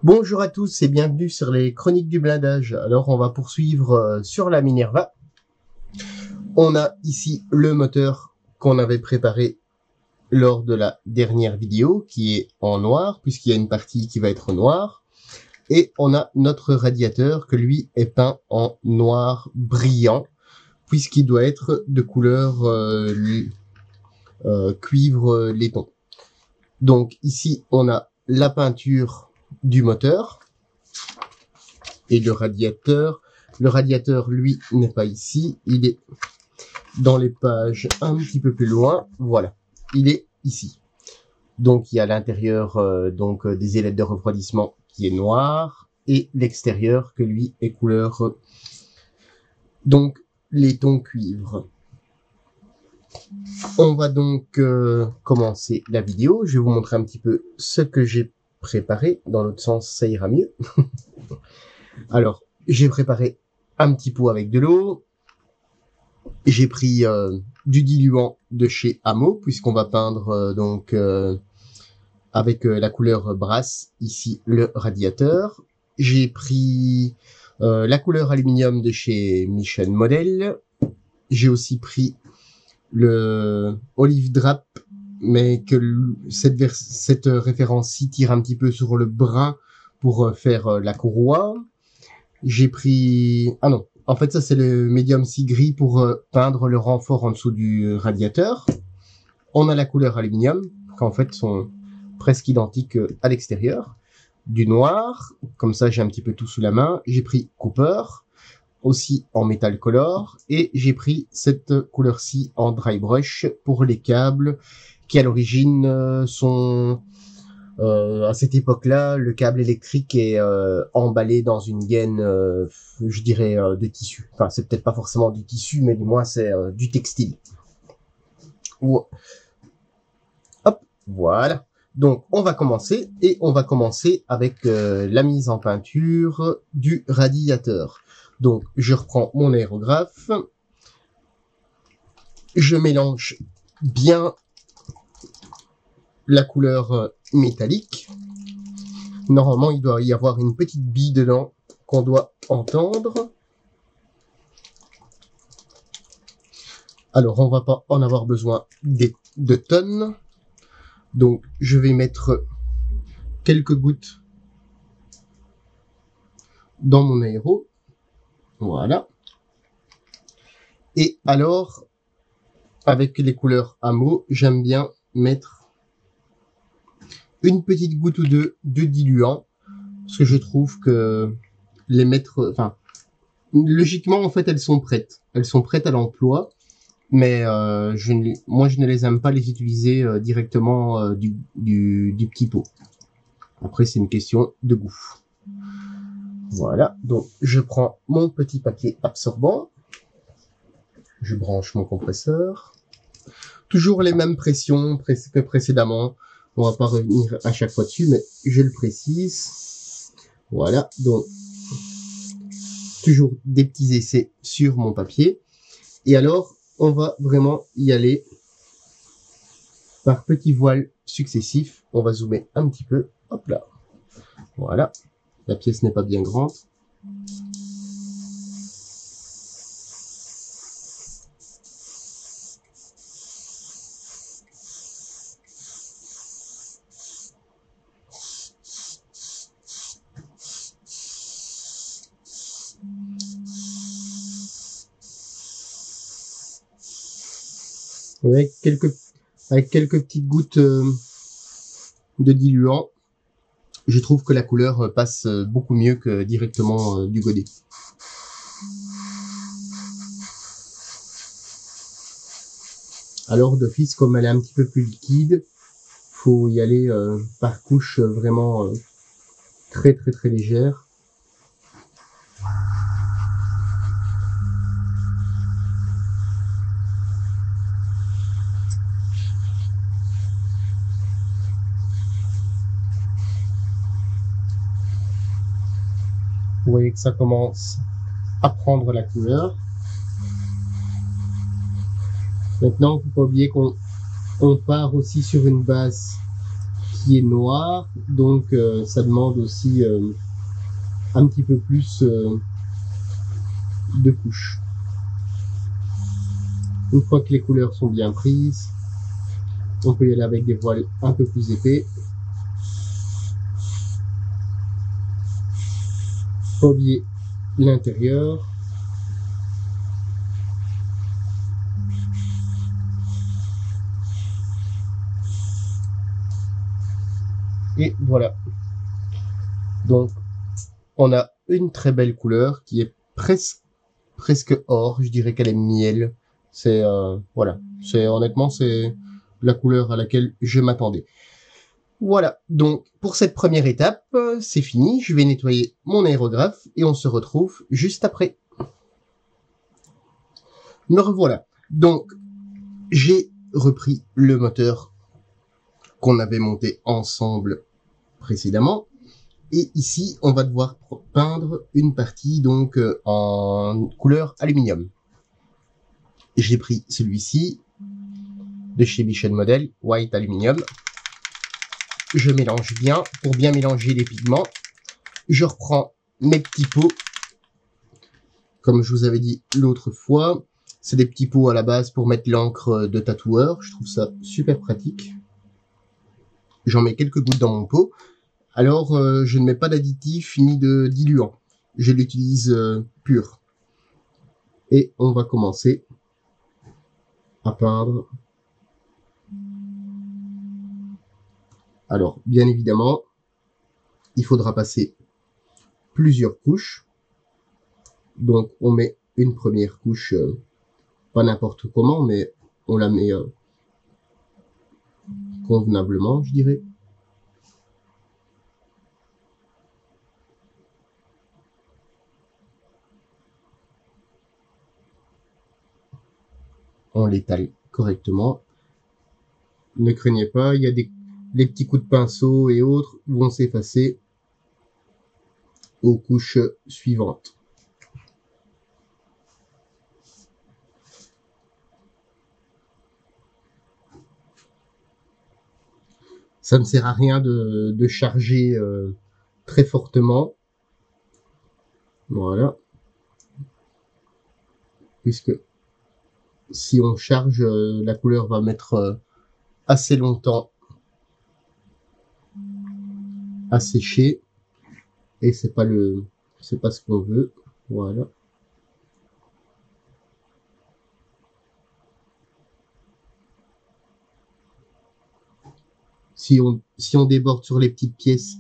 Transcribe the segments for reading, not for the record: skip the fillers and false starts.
Bonjour à tous et bienvenue sur les Chroniques du blindage. Alors on va poursuivre sur la Minerva. On a ici le moteur qu'on avait préparé lors de la dernière vidéo qui est en noir puisqu'il y a une partie qui va être noire. Et on a notre radiateur que lui est peint en noir brillant puisqu'il doit être de couleur cuivre laiton. Donc ici on a la peinture du moteur et le radiateur. Le radiateur, lui, n'est pas ici. Il est dans les pages un petit peu plus loin. Voilà, il est ici. Donc, il y a l'intérieur des ailettes de refroidissement qui est noir et l'extérieur que lui est couleur donc laiton cuivre. On va donc commencer la vidéo. Je vais vous montrer un petit peu ce que j'ai préparé. Dans l'autre sens, ça ira mieux. Alors, j'ai préparé un petit pot avec de l'eau. J'ai pris du diluant de chez Amo, puisqu'on va peindre avec la couleur brasse, ici le radiateur. J'ai pris la couleur aluminium de chez Mission Model. J'ai aussi pris le Olive Drap, mais que cette référence-ci tire un petit peu sur le brun pour faire la courroie. J'ai pris... Ah non, en fait ça c'est le Medium Sea Gris pour peindre le renfort en dessous du radiateur. On a la couleur aluminium, qui en fait sont presque identiques à l'extérieur. Du noir, comme ça j'ai un petit peu tout sous la main. J'ai pris Cooper, aussi en métal color, et j'ai pris cette couleur-ci en dry brush pour les câbles qui à l'origine sont à cette époque-là, le câble électrique est emballé dans une gaine, je dirais de tissu. Enfin, c'est peut-être pas forcément du tissu, mais du moins c'est du textile. Hop, voilà. Donc on va commencer et on va commencer avec la mise en peinture du radiateur. Donc, je reprends mon aérographe, je mélange bien la couleur métallique. Normalement, il doit y avoir une petite bille dedans qu'on doit entendre. Alors, on va pas en avoir besoin de tonnes. Donc, je vais mettre quelques gouttes dans mon aéro. Voilà. Et alors, avec les couleurs Amo, j'aime bien mettre une petite goutte ou deux de diluant, parce que je trouve que les mettre, enfin, logiquement, en fait, elles sont prêtes. Elles sont prêtes à l'emploi, mais moi, je ne les aime pas les utiliser directement du petit pot. Après, c'est une question de goût. Voilà, donc je prends mon petit papier absorbant, je branche mon compresseur, toujours les mêmes pressions que précédemment, on va pas revenir à chaque fois dessus, mais je le précise. Voilà, donc toujours des petits essais sur mon papier, et alors on va vraiment y aller par petits voiles successifs. On va zoomer un petit peu, hop là, voilà. La pièce n'est pas bien grande. Avec quelques petites gouttes de diluant, je trouve que la couleur passe beaucoup mieux que directement du godet. Alors d'office, comme elle est un petit peu plus liquide, faut y aller par couche vraiment très légère. Vous voyez que ça commence à prendre la couleur. Maintenant, il ne faut pas oublier qu'on part aussi sur une base qui est noir, donc ça demande aussi un petit peu plus de couches. Une fois que les couleurs sont bien prises, on peut y aller avec des voiles un peu plus épais. Pas oublier l'intérieur. Et voilà. Donc, on a une très belle couleur qui est presque or. Je dirais qu'elle est miel. C'est voilà. C'est honnêtement c'est la couleur à laquelle je m'attendais. Voilà. Donc pour cette première étape, c'est fini. Je vais nettoyer mon aérographe et on se retrouve juste après. Me revoilà. Donc j'ai repris le moteur qu'on avait monté ensemble précédemment. Et ici, on va devoir peindre une partie donc en couleur aluminium. J'ai pris celui-ci de chez Mission Model, White Aluminium. Je mélange bien pour bien mélanger les pigments. Je reprends mes petits pots. Comme je vous avais dit l'autre fois, c'est des petits pots à la base pour mettre l'encre de tatoueur. Je trouve ça super pratique. J'en mets quelques gouttes dans mon pot. Alors, je ne mets pas d'additif ni de diluant. Je l'utilise pur. Et on va commencer à peindre. Alors, bien évidemment, il faudra passer plusieurs couches. Donc, on met une première couche, pas n'importe comment, mais on la met convenablement, je dirais. On l'étale correctement. Ne craignez pas, il y a les petits coups de pinceau et autres vont s'effacer aux couches suivantes. Ça ne sert à rien de charger très fortement. Voilà. Puisque si on charge, la couleur va mettre assez longtemps à sécher. Et c'est pas ce qu'on veut. Voilà. Si on déborde sur les petites pièces,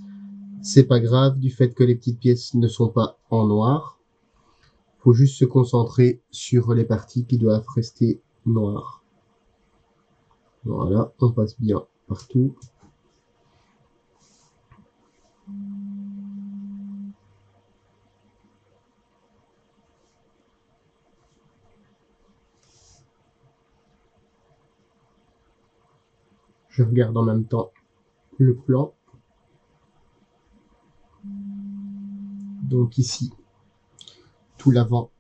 c'est pas grave du fait que les petites pièces ne sont pas en noir. Faut juste se concentrer sur les parties qui doivent rester noires. Voilà, on passe bien partout. Je regarde en même temps le plan. Donc ici, tout l'avant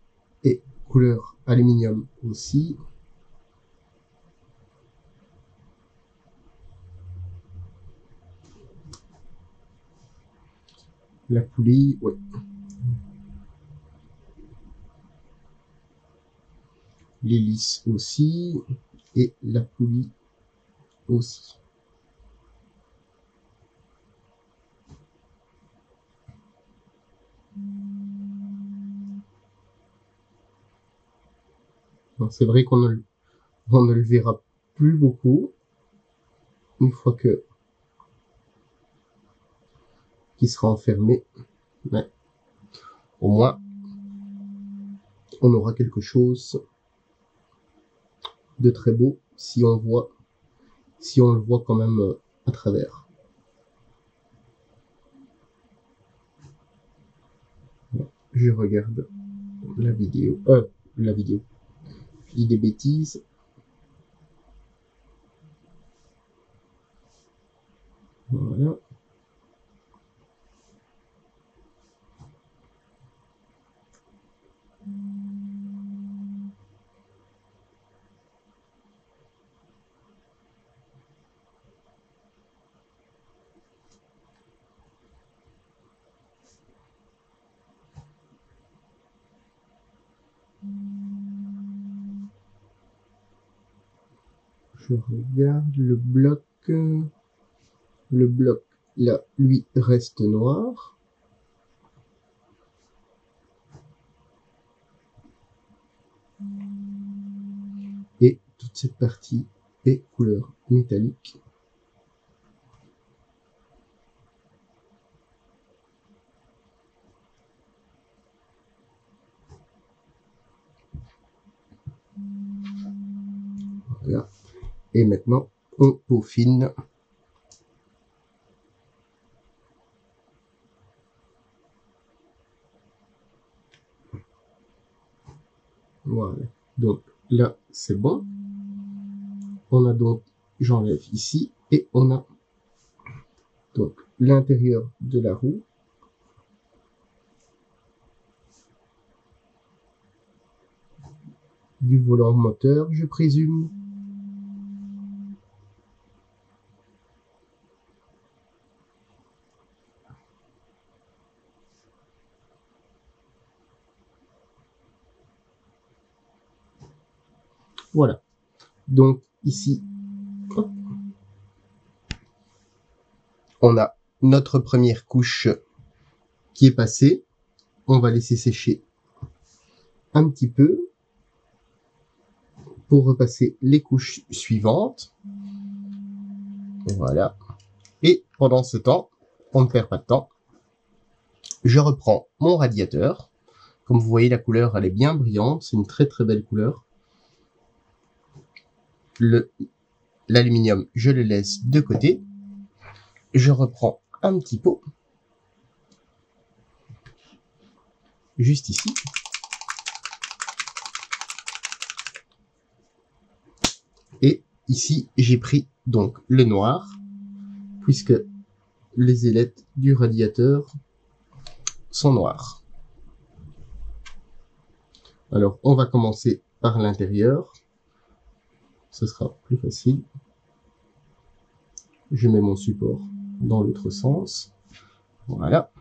est couleur aluminium aussi. La poulie, ouais. L'hélice aussi. Et la poulie aussi. C'est vrai qu'on ne le verra plus beaucoup une fois qu'il sera enfermé, mais au moins on aura quelque chose de très beau si on le voit quand même à travers. Je regarde la vidéo, je dis des bêtises. Voilà. Je regarde le bloc. Le bloc, là, lui, reste noir. Et toute cette partie est couleur métallique. Voilà. Et maintenant, on peaufine. Voilà. Donc là, c'est bon. On a donc, j'enlève ici, et on a donc l'intérieur de la roue. Du volant moteur, je présume. Voilà. Donc ici, hop, on a notre première couche qui est passée. On va laisser sécher un petit peu pour repasser les couches suivantes. Voilà. Et pendant ce temps, on ne perd pas de temps. Je reprends mon radiateur. Comme vous voyez, la couleur, elle est bien brillante. C'est une très très belle couleur. L'aluminium, je le laisse de côté. Je reprends un petit pot. Juste ici. Et ici, j'ai pris donc le noir, puisque les ailettes du radiateur sont noires. Alors, on va commencer par l'intérieur. Ce sera plus facile. Je mets mon support dans l'autre sens. Voilà.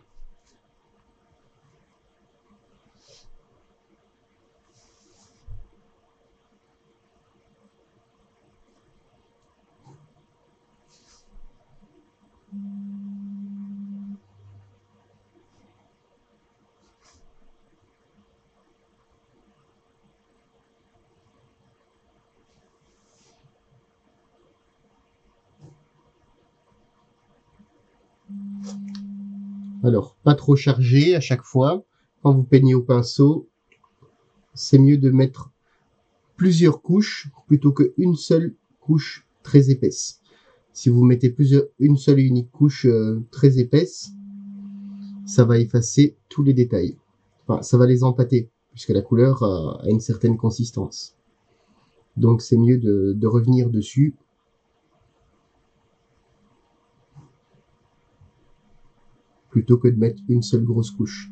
Alors, pas trop chargé à chaque fois. Quand vous peignez au pinceau, c'est mieux de mettre plusieurs couches plutôt qu'une seule couche très épaisse. Si vous mettez une seule et unique couche très épaisse, ça va effacer tous les détails. Enfin, ça va les empâter, puisque la couleur a une certaine consistance. Donc c'est mieux de revenir dessus. Plutôt que de mettre une seule grosse couche.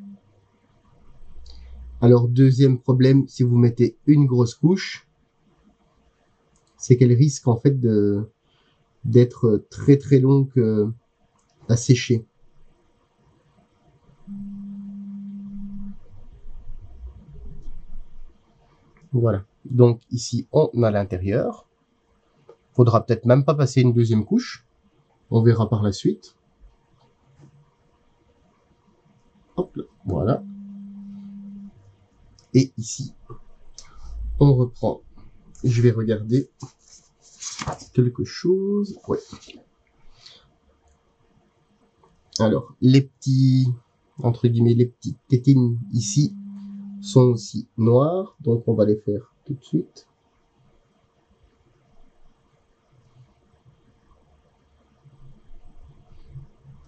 Alors deuxième problème, si vous mettez une grosse couche, c'est qu'elle risque en fait d'être très très longue à sécher. Voilà. Donc ici on a l'intérieur. Faudra peut-être même pas passer une deuxième couche. On verra par la suite. Hop là, voilà. Et ici, on reprend. Je vais regarder quelque chose. Ouais. Alors, les petits, entre guillemets, les petites tétines ici sont aussi noires. Donc, on va les faire tout de suite.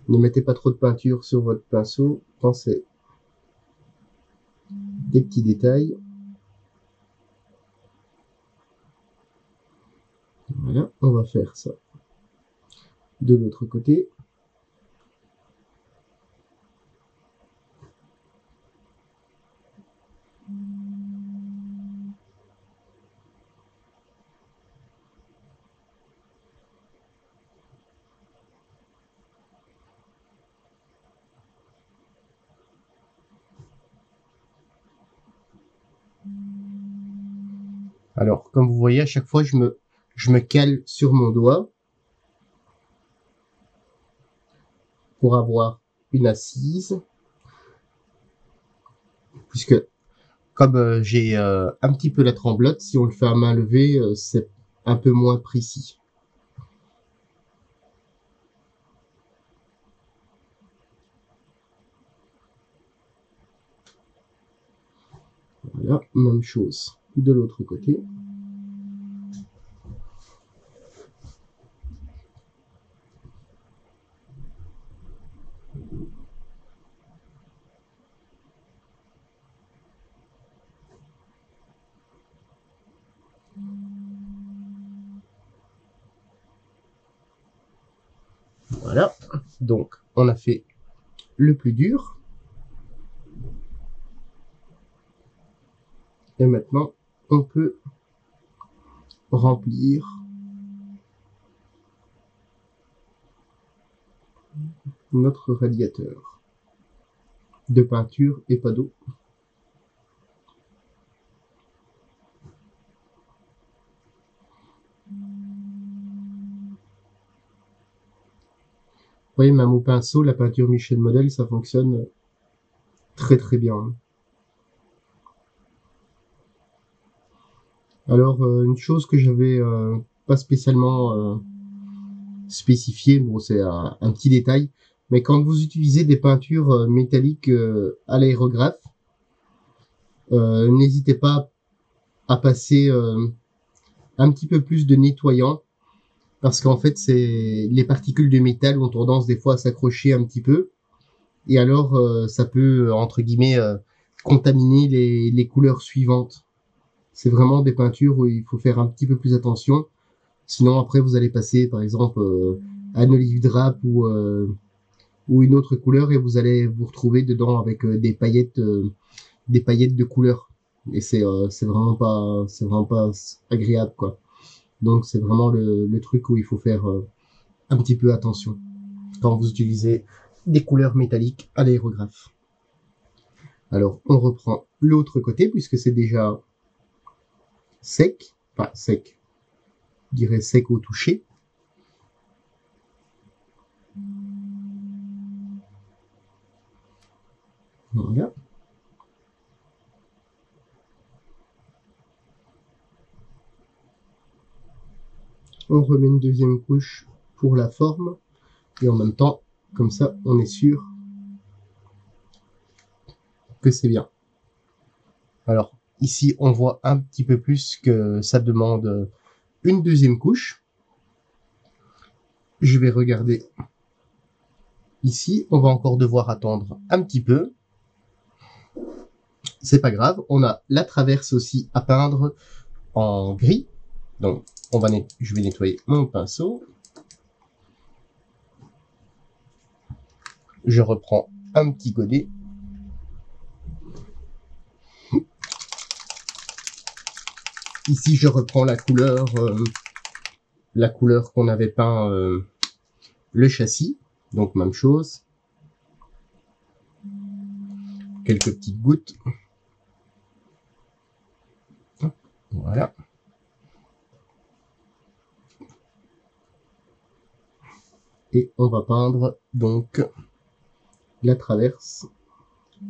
Ne mettez pas trop de peinture sur votre pinceau quand c'est des petits détails. Voilà, on va faire ça de l'autre côté. Alors, comme vous voyez, à chaque fois, je me je me cale sur mon doigt pour avoir une assise, puisque comme j'ai un petit peu la tremblote, si on le fait à main levée, c'est un peu moins précis. Voilà, même chose de l'autre côté. Voilà, donc on a fait le plus dur. Et maintenant, on peut remplir notre radiateur de peinture et pas d'eau. Vous voyez, même au pinceau, la peinture Michel Model, ça fonctionne très très bien. Alors, une chose que j'avais pas spécialement spécifié, bon, c'est un petit détail, mais quand vous utilisez des peintures métalliques à l'aérographe, n'hésitez pas à passer un petit peu plus de nettoyant, parce qu'en fait, les particules de métal ont tendance des fois à s'accrocher un petit peu, et alors ça peut, entre guillemets, contaminer les couleurs suivantes. C'est vraiment des peintures où il faut faire un petit peu plus attention. Sinon, après, vous allez passer, par exemple, un olive drap ou une autre couleur et vous allez vous retrouver dedans avec des paillettes de couleur. Et c'est vraiment pas agréable, quoi. Donc, c'est vraiment le truc où il faut faire un petit peu attention quand vous utilisez des couleurs métalliques à l'aérographe. Alors, on reprend l'autre côté puisque c'est déjà sec, enfin sec, je dirais sec au toucher. Voilà. On remet une deuxième couche pour la forme et en même temps, comme ça, on est sûr que c'est bien. Alors, ici, on voit un petit peu plus que ça demande une deuxième couche. Je vais regarder ici. On va encore devoir attendre un petit peu. C'est pas grave. On a la traverse aussi à peindre en gris. Donc, je vais nettoyer mon pinceau. Je reprends un petit godet. Ici, je reprends la couleur qu'on avait peint le châssis. Donc, même chose. Quelques petites gouttes. Voilà. Et on va peindre donc la traverse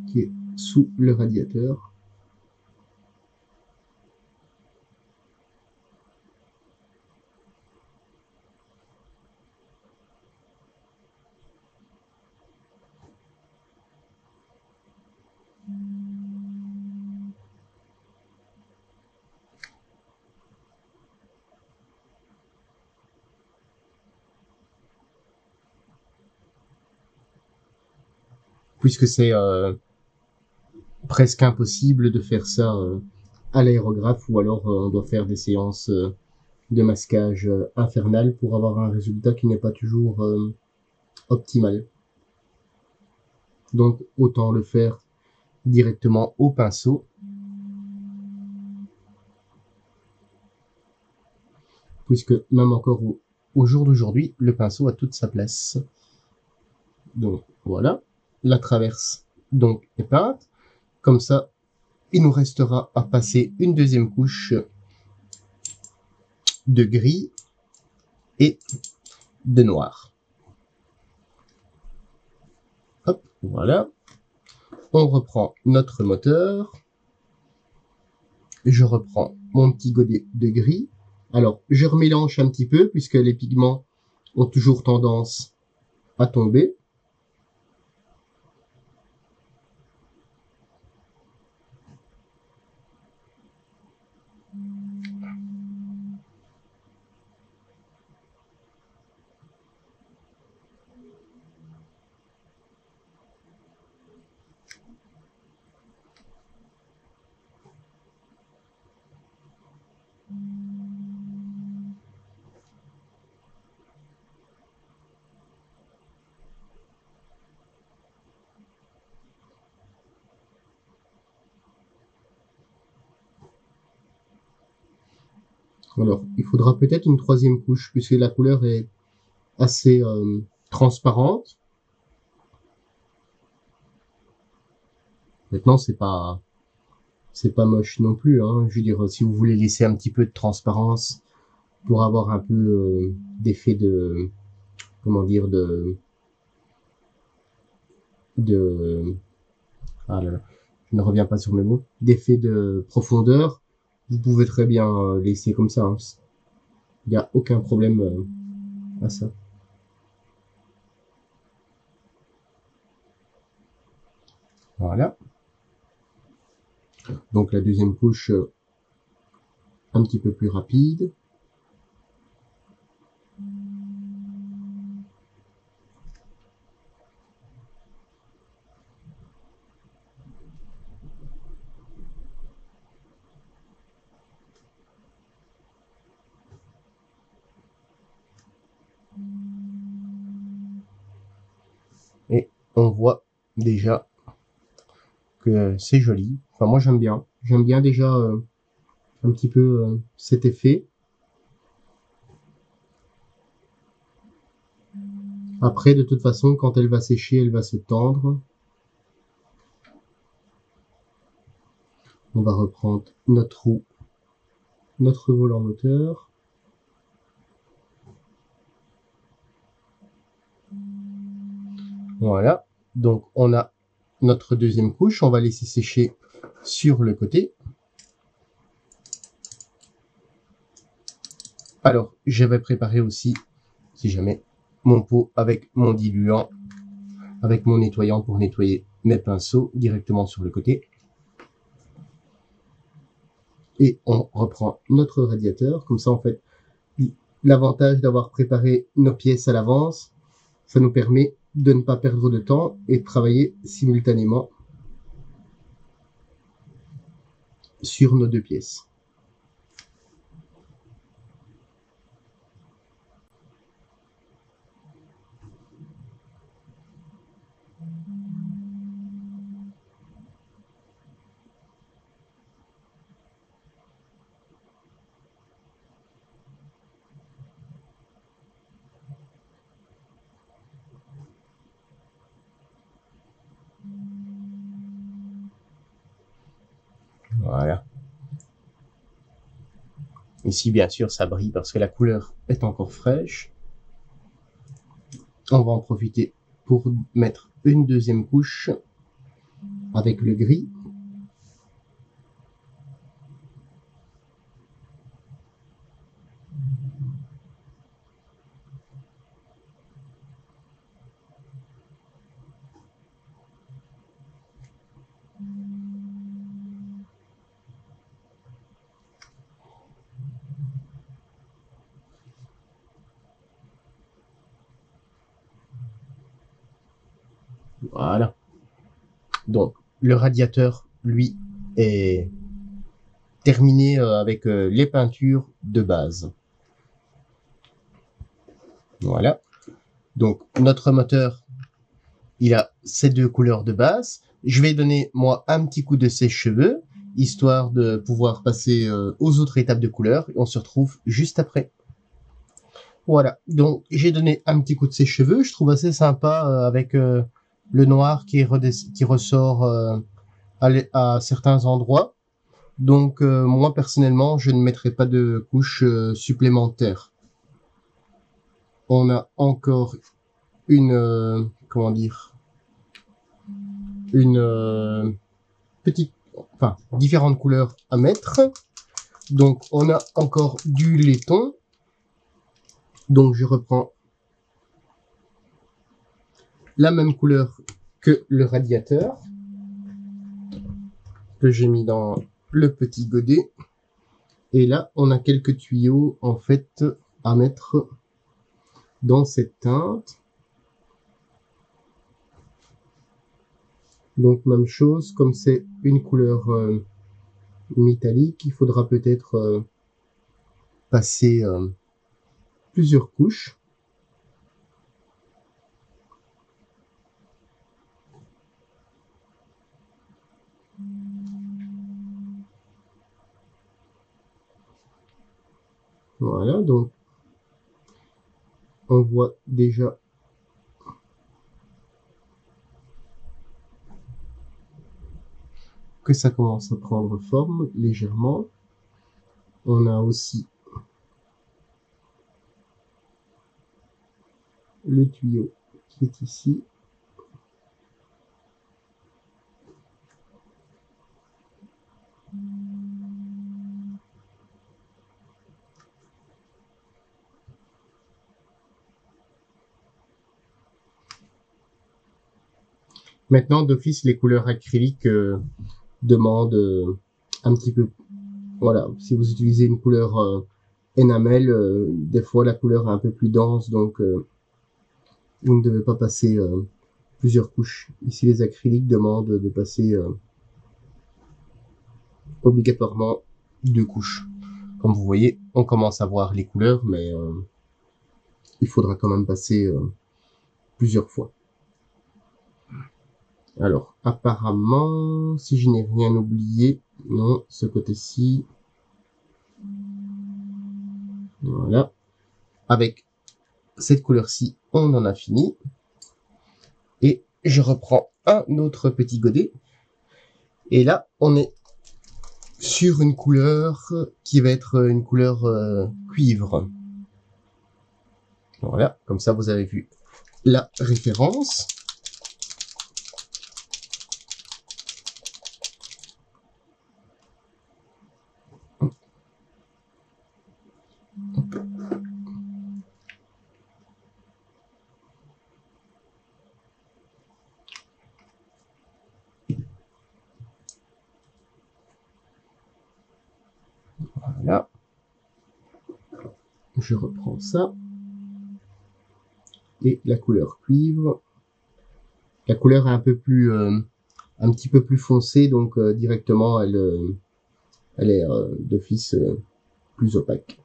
qui est sous le radiateur. Puisque c'est presque impossible de faire ça à l'aérographe, ou alors on doit faire des séances de masquage infernal pour avoir un résultat qui n'est pas toujours optimal. Donc autant le faire directement au pinceau. Puisque même encore au jour d'aujourd'hui, le pinceau a toute sa place. Donc voilà, la traverse donc est peinte. Comme ça, il nous restera à passer une deuxième couche de gris et de noir. Hop, voilà. On reprend notre moteur. Je reprends mon petit godet de gris. Alors, je remélange un petit peu puisque les pigments ont toujours tendance à tomber. Alors, il faudra peut-être une troisième couche puisque la couleur est assez transparente. Maintenant, c'est pas moche non plus, hein. Je veux dire, si vous voulez laisser un petit peu de transparence pour avoir un peu d'effet de, comment dire, ah là là, je ne reviens pas sur mes mots, d'effet de profondeur, vous pouvez très bien laisser comme ça, hein. Il n'y a aucun problème à ça. Voilà. Donc la deuxième couche, un petit peu plus rapide. Et on voit déjà que c'est joli. Enfin, moi j'aime bien. J'aime bien déjà un petit peu cet effet. Après, de toute façon, quand elle va sécher, elle va se tendre. On va reprendre notre roue, notre volant moteur. Voilà. Donc, on a notre deuxième couche. On va laisser sécher sur le côté. Alors, j'avais préparé aussi, si jamais, mon pot avec mon diluant, avec mon nettoyant pour nettoyer mes pinceaux directement sur le côté. Et on reprend notre radiateur. Comme ça, en fait, l'avantage d'avoir préparé nos pièces à l'avance, ça nous permet de ne pas perdre de temps et de travailler simultanément sur nos deux pièces. Voilà. Ici, bien sûr, ça brille parce que la couleur est encore fraîche. On va en profiter pour mettre une deuxième couche avec le gris. Voilà. Donc, le radiateur, lui, est terminé avec les peintures de base. Voilà. Donc, notre moteur, il a ces deux couleurs de base. Je vais donner, moi, un petit coup de sèche-cheveux, histoire de pouvoir passer aux autres étapes de couleur. On se retrouve juste après. Voilà. Donc, j'ai donné un petit coup de sèche-cheveux. Je trouve assez sympa avec le noir qui ressort à certains endroits. Donc moi personnellement, je ne mettrai pas de couche supplémentaire. On a encore une comment dire, une petite, enfin différentes couleurs à mettre. Donc on a encore du laiton. Donc je reprends la même couleur que le radiateur que j'ai mis dans le petit godet. Et là, on a quelques tuyaux en fait à mettre dans cette teinte. Donc même chose, comme c'est une couleur métallique, il faudra peut-être passer plusieurs couches. Voilà, donc on voit déjà que ça commence à prendre forme légèrement. On a aussi le tuyau qui est ici. Maintenant, d'office, les couleurs acryliques demandent un petit peu. Voilà, si vous utilisez une couleur enamel, des fois la couleur est un peu plus dense, donc vous ne devez pas passer plusieurs couches. Ici, les acryliques demandent de passer obligatoirement 2 couches. Comme vous voyez, on commence à voir les couleurs, mais il faudra quand même passer plusieurs fois. Alors, apparemment, si je n'ai rien oublié, non, ce côté-ci. Voilà. Avec cette couleur-ci, on en a fini. Et je reprends un autre petit godet. Et là, on est sur une couleur qui va être une couleur cuivre. Voilà, comme ça vous avez vu la référence. Voilà. Je reprends ça. Et la couleur cuivre. La couleur est un peu plus, un petit peu plus foncée, donc directement elle est d'office plus opaque.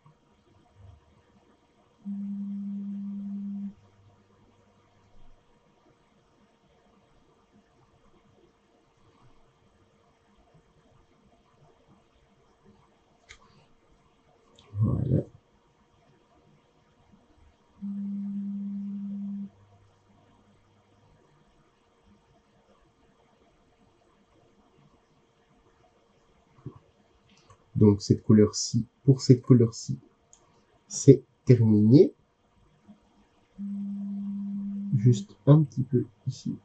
Voilà. Donc cette couleur-ci, pour cette couleur-ci, c'est terminé. Juste un petit peu ici.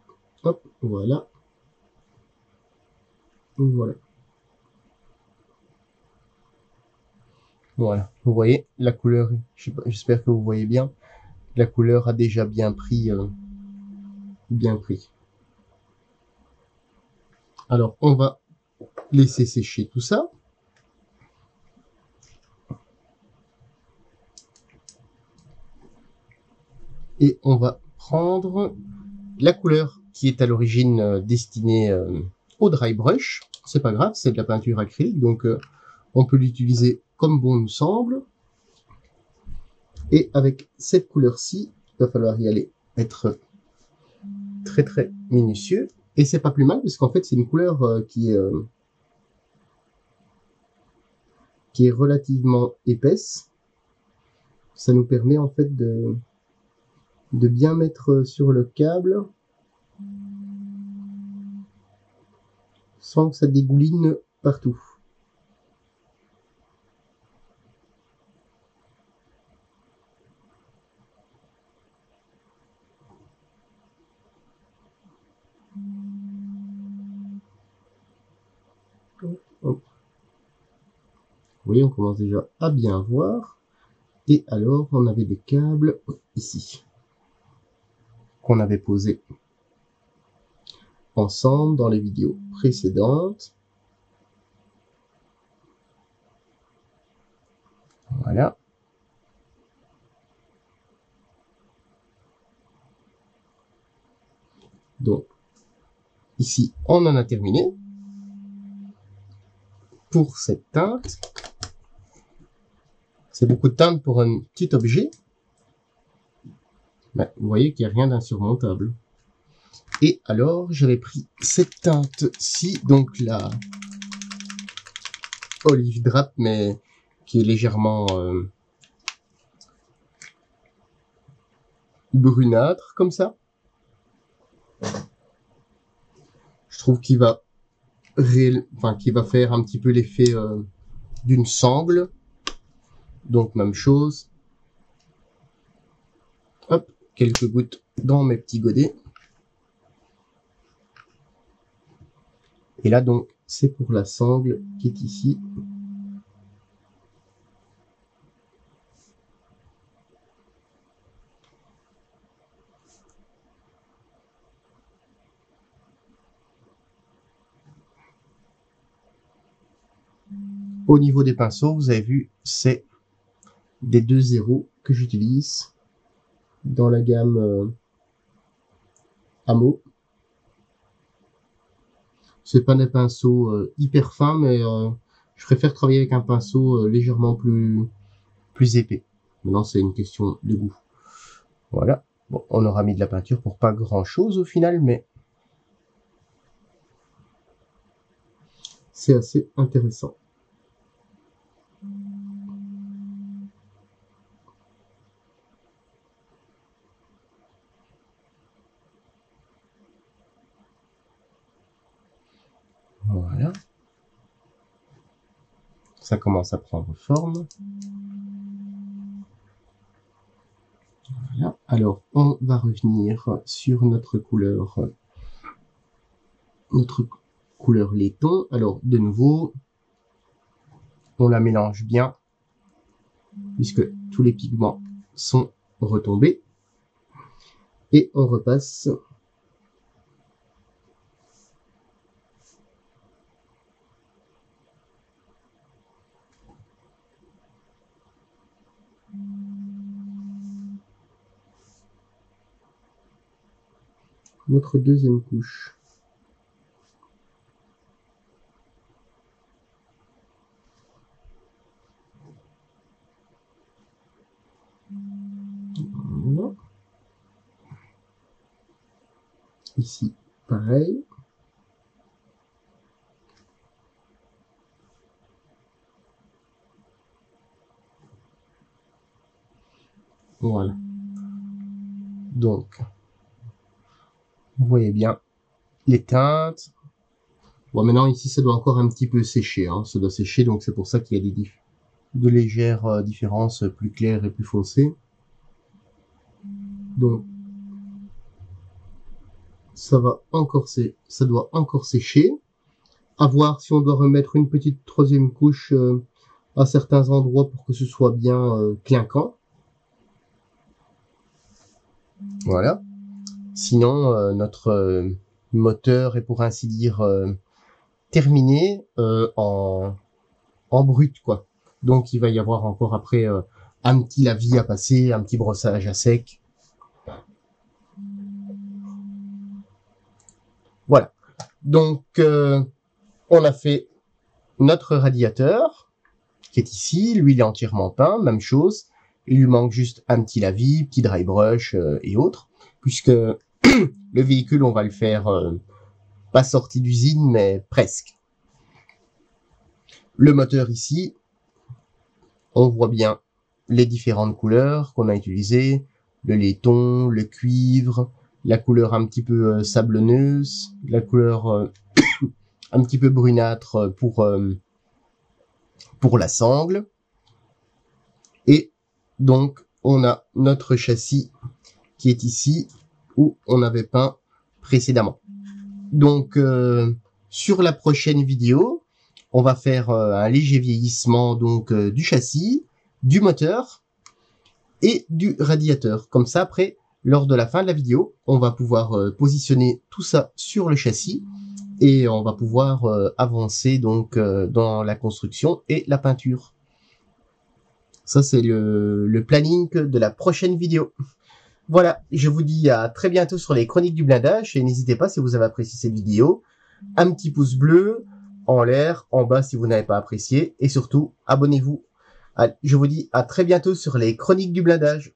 Hop, voilà. Voilà. Voilà. Vous voyez, la couleur, j'espère que vous voyez bien, la couleur a déjà bien pris. Bien pris. Alors, on va laisser sécher tout ça. Et on va prendre la couleur qui est à l'origine destinée au dry brush. C'est pas grave, c'est de la peinture acrylique, donc on peut l'utiliser comme bon nous semble. Et avec cette couleur-ci, il va falloir y aller, être très très minutieux. Et c'est pas plus mal, parce qu'en fait c'est une couleur qui est relativement épaisse. Ça nous permet en fait de bien mettre sur le câble sans que ça dégouline partout. Hop. Vous voyez, on commence déjà à bien voir. Et alors, on avait des câbles ici qu'on avait posés ensemble dans les vidéos précédentes. Voilà. Donc, ici, on en a terminé pour cette teinte. C'est beaucoup de teinte pour un petit objet. Ben, vous voyez qu'il n'y a rien d'insurmontable. Et alors, j'avais pris cette teinte-ci, donc la Olive Drap, mais qui est légèrement brunâtre, comme ça. Je trouve qu'il va faire un petit peu l'effet d'une sangle. Donc, même chose. Hop, quelques gouttes dans mes petits godets. Et là, donc, c'est pour la sangle qui est ici. Au niveau des pinceaux, vous avez vu, c'est des 2.0 que j'utilise dans la gamme Amo. C'est pas des pinceaux hyper fins, mais je préfère travailler avec un pinceau légèrement plus épais. Maintenant, c'est une question de goût. Voilà. Bon, on aura mis de la peinture pour pas grand chose au final, mais c'est assez intéressant. Voilà. Ça commence à prendre forme. Voilà. Alors, on va revenir sur notre couleur laiton. Alors, de nouveau, on la mélange bien, puisque tous les pigments sont retombés. Et on repasse notre deuxième couche. Voilà. Ici, pareil. Voilà. Donc, vous voyez bien les teintes. Bon, maintenant, ici, ça doit encore un petit peu sécher. Hein. Ça doit sécher, donc c'est pour ça qu'il y a de légères différences plus claires et plus foncées. Donc, ça doit encore sécher. À voir si on doit remettre une petite troisième couche à certains endroits pour que ce soit bien clinquant. Voilà. Sinon, notre moteur est pour ainsi dire terminé en brut, quoi. Donc, il va y avoir encore après un petit lavis à passer, un petit brossage à sec. Voilà. Donc, on a fait notre radiateur qui est ici. Lui, il est entièrement peint, même chose. Il lui manque juste un petit lavis, petit dry brush et autres, puisque le véhicule, on va le faire pas sorti d'usine, mais presque. Le moteur ici, on voit bien les différentes couleurs qu'on a utilisées, le laiton, le cuivre, la couleur un petit peu sablonneuse, la couleur un petit peu brunâtre pour la sangle. Et donc, on a notre châssis qui est ici, où on avait peint précédemment. Donc, sur la prochaine vidéo, on va faire un léger vieillissement donc du châssis, du moteur et du radiateur. Comme ça, après, lors de la fin de la vidéo, on va pouvoir positionner tout ça sur le châssis et on va pouvoir avancer donc dans la construction et la peinture. Ça, c'est le planning de la prochaine vidéo. Voilà, je vous dis à très bientôt sur les chroniques du blindage et n'hésitez pas, si vous avez apprécié cette vidéo, un petit pouce bleu en l'air, en bas si vous n'avez pas apprécié, et surtout abonnez-vous. Je vous dis à très bientôt sur les chroniques du blindage.